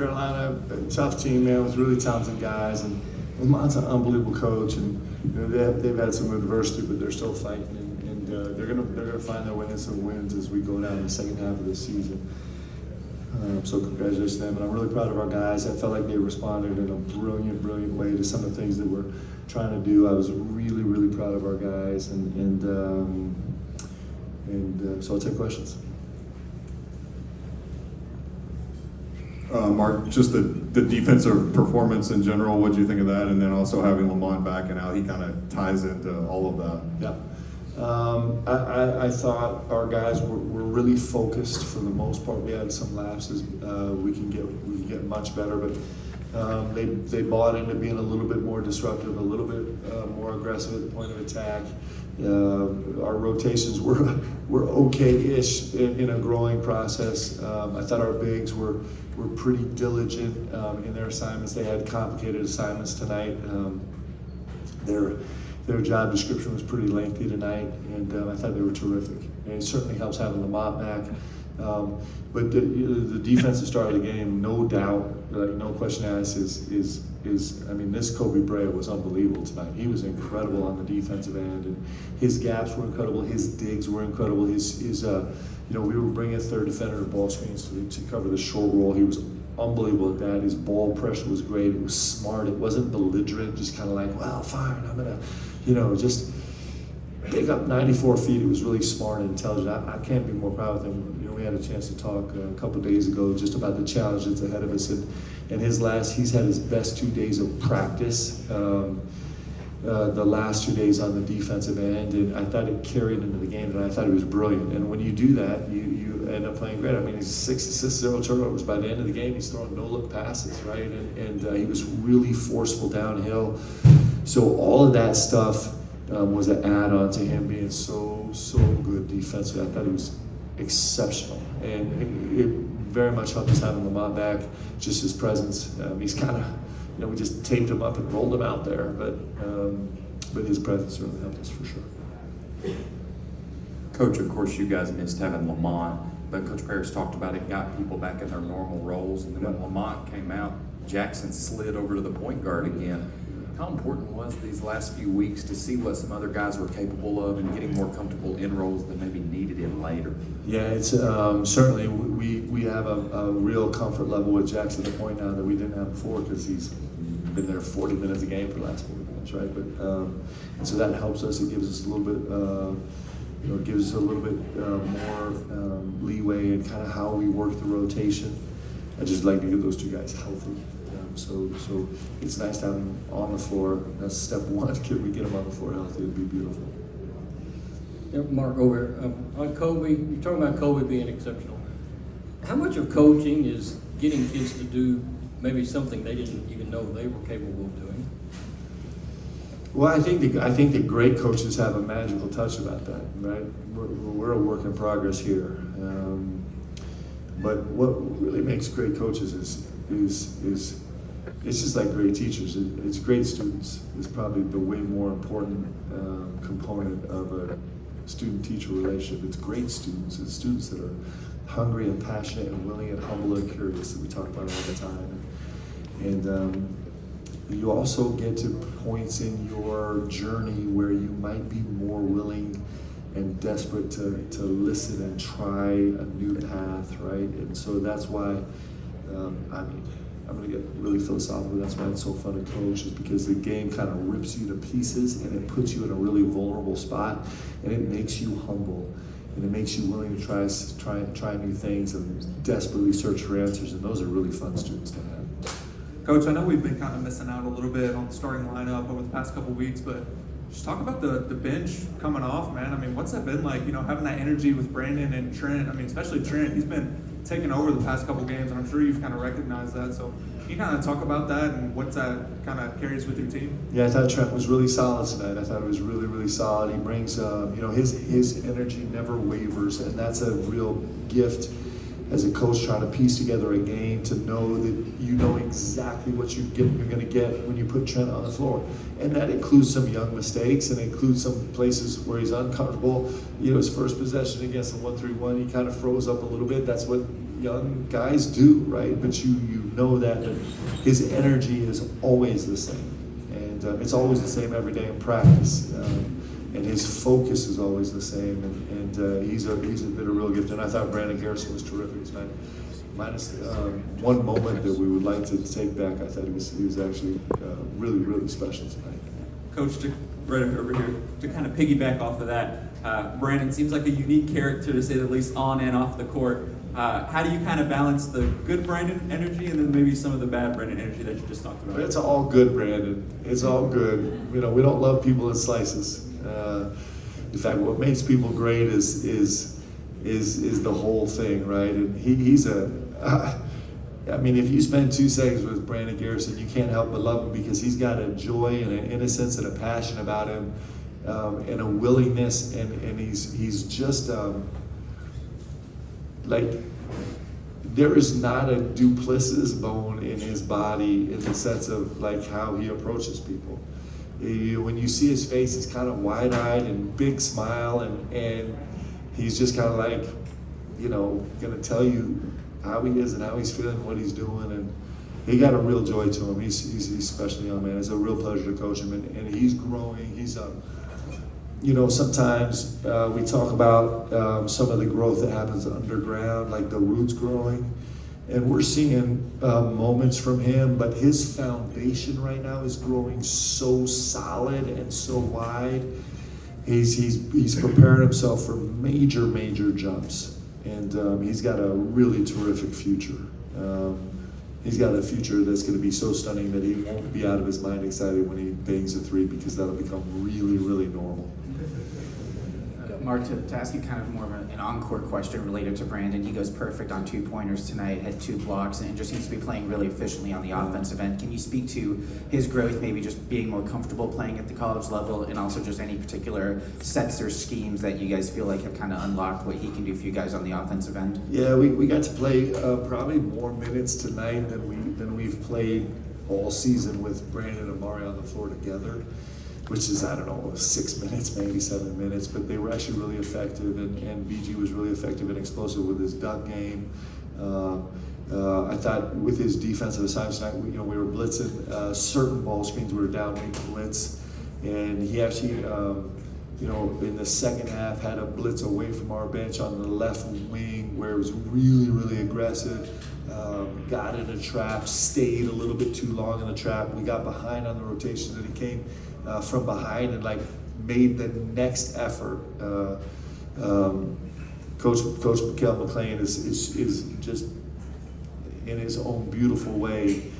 Carolina, a tough team, man, with really talented guys, and Lamont's an unbelievable coach, and they've had some adversity, but they're still fighting, and they're gonna find their way in some wins as we go down in the second half of the season. So congratulations to them, and I'm really proud of our guys. I felt like they responded in a brilliant way to some of the things that we're trying to do. I was really proud of our guys, and so I'll take questions. Mark, just the defensive performance in general, what do you think of that? And then also having Lamont back and how he kind of ties into all of that. Yeah. I thought our guys were really focused for the most part. We had some lapses. We can get much better, but they bought into being a little bit more disruptive, a little bit more aggressive at the point of attack. Our rotations were okay-ish in a growing process. I thought our bigs were pretty diligent in their assignments. They had complicated assignments tonight. Their job description was pretty lengthy tonight, and I thought they were terrific. And it certainly helps having Lamont back. But the defensive start of the game, no doubt, no question asked, is I mean, this Kobe Bryant was unbelievable tonight. He was incredible on the defensive end, and his gaps were incredible. His digs were incredible. We were bringing a third defender to ball screens to cover the short roll. He was unbelievable at that. His ball pressure was great. It was smart. It wasn't belligerent, just kind of like, well, fine, I'm gonna, just pick up 94 feet. It was really smart and intelligent. I can't be more proud of him. We had a chance to talk a couple of days ago just about the challenge that's ahead of us, and he's had his best 2 days of practice. The last 2 days on the defensive end, and I thought it carried into the game, and I thought it was brilliant. And when you do that, you end up playing great. I mean, he's 6 assists, 0 turnovers. By the end of the game, he's throwing no-look passes, right? And he was really forceful downhill. So all of that stuff was an add-on to him being so good defensively. I thought he was exceptional, and it very much helped us having Lamont back. Just his presence. He's kind of, we just taped him up and rolled him out there, but his presence really helped us for sure. Coach, of course, you guys missed having Lamont, but Coach Paris talked about it got people back in their normal roles, and then when Lamont came out, Jackson slid over to the point guard again. How important was these last few weeks to see what some other guys were capable of and getting more comfortable in roles that maybe needed him later? Yeah, it's certainly we have a real comfort level with Jackson at the point now that we didn't have before, because he's been there 40 minutes a game for the last 40 minutes, right? But and so that helps us. It gives us a little bit, more leeway in kind of how we work the rotation. I just like to get those two guys healthy. So it's nice to have them on the floor. That's step one. Can we get them on the floor healthy? It'd be beautiful. Yep, Mark, over on Kobe, you're talking about Kobe being exceptional. How much of coaching is getting kids to do maybe something they didn't even know they were capable of doing? Well, I think that great coaches have a magical touch about that, right? We're a work in progress here. But what really makes great coaches is it's just like great teachers. It's great students. It's probably the way more important component of a student-teacher relationship. It's great students. It's students that are hungry and passionate and willing and humble and curious that we talk about all the time. And you also get to points in your journey where you might be more willing and desperate to listen and try a new path, right? And so that's why, I'm going to get really philosophical. That's why it's so fun to coach, is because the game kind of rips you to pieces and it puts you in a really vulnerable spot, and it makes you humble, and it makes you willing to try new things and desperately search for answers. And those are really fun students to have. Coach, I know we've been kind of missing out a little bit on the starting lineup over the past couple weeks, but just talk about the bench coming off, man. I mean, what's that been like, having that energy with Brandon and Trent? I mean, especially Trent, he's been taking over the past couple games, and I'm sure you've kind of recognized that. So can you kind of talk about that and what that kind of carries with your team? Yeah, I thought Trent was really solid tonight. I thought it was really, really solid. He brings, his energy never wavers, and that's a real gift as a coach trying to piece together a game, to know that you know exactly what you're going to get when you put Trent on the floor. And that includes some young mistakes, and includes some places where he's uncomfortable. His first possession against the 1-3-1, he kind of froze up a little bit. That's what young guys do, right? But you know that his energy is always the same, and it's always the same every day in practice, and his focus is always the same, and he's been a real gift. And I thought Brandon Garrison was terrific tonight. Minus one moment that we would like to take back, I thought he was actually really, really special tonight. Coach, right over here, to kind of piggyback off of that, Brandon seems like a unique character, to say the least, on and off the court. How do you kind of balance the good Brandon energy and then maybe some of the bad Brandon energy that you just talked about? It's all good, Brandon. It's all good. You know, we don't love people in slices. In fact, what makes people great is the whole thing, right? And he's I mean, if you spend 2 seconds with Brandon Garrison, you can't help but love him because he's got a joy and an innocence and a passion about him, and a willingness, and he's just like, there is not a duplicitous bone in his body in the sense of like how he approaches people. When you see his face, he's kind of wide-eyed and big smile, and he's just kind of like, you know, gonna tell you how he is and how he's feeling, what he's doing, and he got a real joy to him. He's especially young man. It's a real pleasure to coach him, and he's growing. He's you know, sometimes we talk about some of the growth that happens underground, like the roots growing, and we're seeing moments from him, but his foundation right now is growing so solid and so wide. He's preparing himself for major jumps, and he's got a really terrific future. He's got a future that's going to be so stunning that he won't be out of his mind excited when he bangs a 3, because that'll become really normal. Mark, to ask you kind of more of an on-court question related to Brandon, he goes perfect on 2-pointers tonight, had 2 blocks, and just seems to be playing really efficiently on the offensive end. Can you speak to his growth, maybe just being more comfortable playing at the college level, and also just any particular sets or schemes that you guys feel like have kind of unlocked what he can do for you guys on the offensive end? Yeah, we got to play probably more minutes tonight than we've played all season with Brandon and Amari on the floor together, which is, I don't know, 6 minutes, maybe 7 minutes, but they were actually really effective, and BG was really effective and explosive with his dunk game. I thought with his defensive assignments tonight, we were blitzing certain ball screens, we were downwing blitz, and he actually, in the second half had a blitz away from our bench on the left wing where it was really aggressive. Got in a trap, stayed a little bit too long in the trap. We got behind on the rotation, and he came from behind and like made the next effort. Coach Mikel McLean is just in his own beautiful way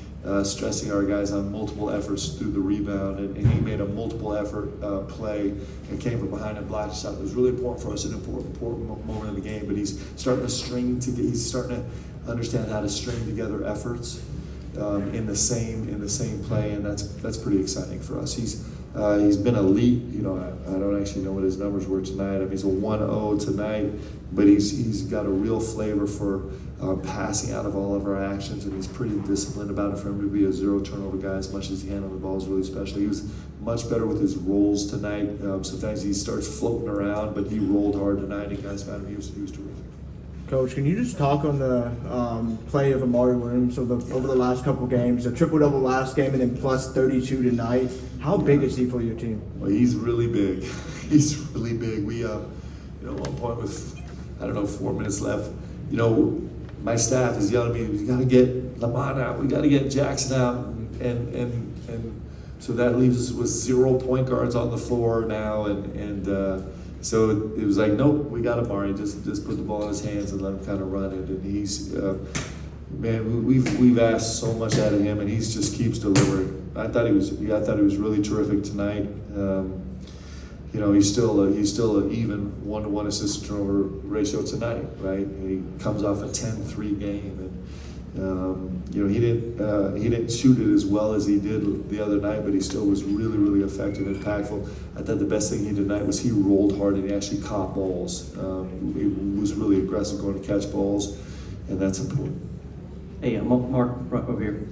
stressing our guys on multiple efforts through the rebound, and he made a multiple effort play and came from behind and blocked a shot. It was really important for us, an important moment of the game. But he's starting to understand how to string together efforts in the same play, and that's pretty exciting for us. He's been elite. I don't actually know what his numbers were tonight. I mean, he's a 1-0 tonight, but he's got a real flavor for passing out of all of our actions, and he's pretty disciplined about it. For him to be a 0 turnover guy as much as he handled the ball is really special. He was much better with his rolls tonight. Sometimes he starts floating around, but he rolled hard tonight, and guys found him. He was terrific. Coach, can you just talk on the play of Amari Williams over the last couple games, a triple-double last game and then plus 32 tonight? How big is he for your team? Well, he's really big. He's really big. We, at one point with, 4 minutes left, my staff is yelling at me, we got to get Lamont out, we got to get Jackson out, and so that leaves us with 0 point guards on the floor now, and so it was like, nope, we got Amari. Just put the ball in his hands and let him kind of run it. And he's, man, we've asked so much out of him, and he just keeps delivering. I thought he was really terrific tonight. He's still an even 1-to-1 assist to turnover ratio tonight, right? He comes off a 10-3 game, and he didn't shoot it as well as he did the other night, but he still was really effective and impactful. I thought the best thing he did tonight was he rolled hard and he actually caught balls. He was really aggressive going to catch balls, and that's important. Hey, Mark, right over here.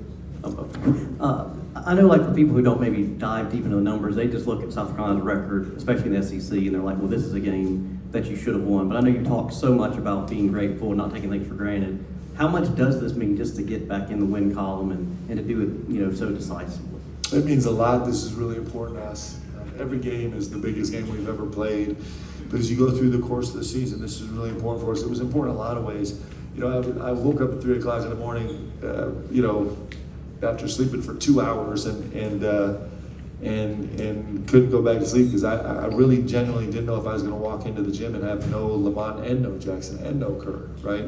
I know, like, for people who don't maybe dive deep into the numbers, they just look at South Carolina's record, especially in the SEC, and they're like, well, this is a game that you should have won. But I know you talk so much about being grateful and not taking things for granted. How much does this mean just to get back in the win column and to do it, so decisively? It means a lot. This is really important to us. Every game is the biggest game we've ever played. But as you go through the course of the season, this is really important for us. It was important in a lot of ways. I woke up at 3 o'clock in the morning, after sleeping for 2 hours and couldn't go back to sleep because I really genuinely didn't know if I was going to walk into the gym and have no Lamont and no Jackson and no Kerr, right?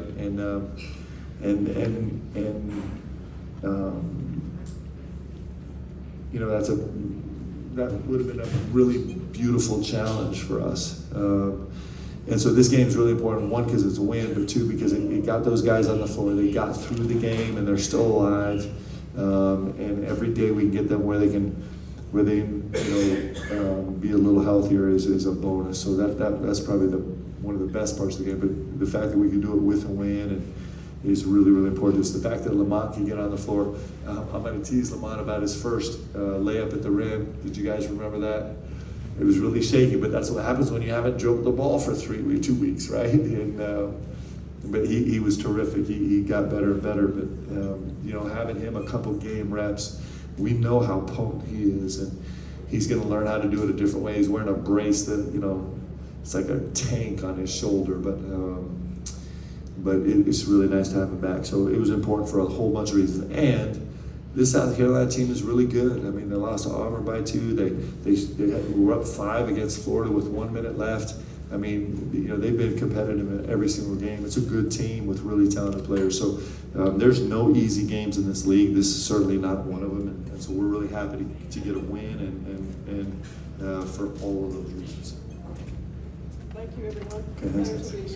That would have been a really beautiful challenge for us. And so this game is really important, one, because it's a win, but two, because it got those guys on the floor. They got through the game and they're still alive. And every day we can get them where they can be a little healthier is a bonus. So that's probably one of the best parts of the game. But the fact that we can do it with a win is really, really important. It's the fact that Lamont can get on the floor. I'm going to tease Lamont about his first layup at the rim. Did you guys remember that? It was really shaky, but that's what happens when you haven't dribbled the ball for 2 weeks, right? But he was terrific. He got better and better. But having him a couple game reps, we know how potent he is, and he's going to learn how to do it a different way. He's wearing a brace that it's like a tank on his shoulder, but it's really nice to have him back. So it was important for a whole bunch of reasons. And this South Carolina team is really good. I mean, they lost to Auburn by 2. They were up 5 against Florida with 1 minute left. I mean, they've been competitive in every single game. It's a good team with really talented players. So there's no easy games in this league. This is certainly not one of them. And so we're really happy to get a win and for all of those reasons. Thank you, everyone. Okay, thanks.